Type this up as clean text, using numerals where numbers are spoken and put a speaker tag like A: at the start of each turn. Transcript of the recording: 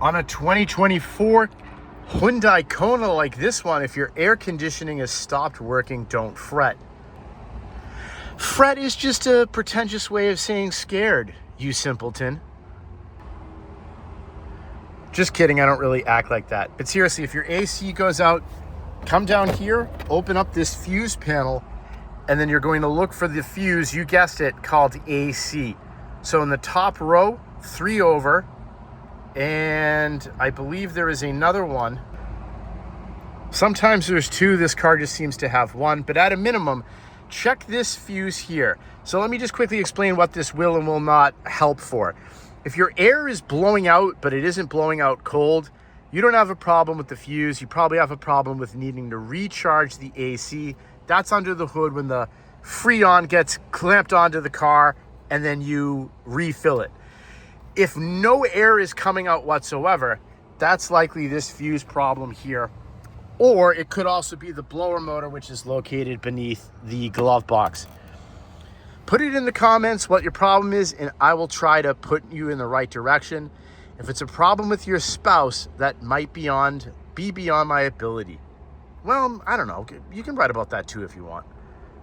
A: On a 2024 Hyundai Kona like this one, if your air conditioning has stopped working, don't fret. Fret is just a pretentious way of saying scared, you simpleton. Just kidding, I don't really act like that. But seriously, if your AC goes out, come down here, open up this fuse panel, and then you're going to look for the fuse, you guessed it, called AC. So in the top row, 3 over, and I believe there is another one. Sometimes there's 2, this car just seems to have 1, but at a minimum, check this fuse here. So let me just quickly explain what this will and will not help for. If your air is blowing out, but it isn't blowing out cold, you don't have a problem with the fuse. You probably have a problem with needing to recharge the AC. That's under the hood when the Freon gets clamped onto the car and then you refill it. If no air is coming out whatsoever, that's likely this fuse problem here. Or it could also be the blower motor, which is located beneath the glove box. Put it in the comments what your problem is, and I will try to put you in the right direction. If it's a problem with your spouse, that might be beyond my ability. Well, I don't know. You can write about that too if you want.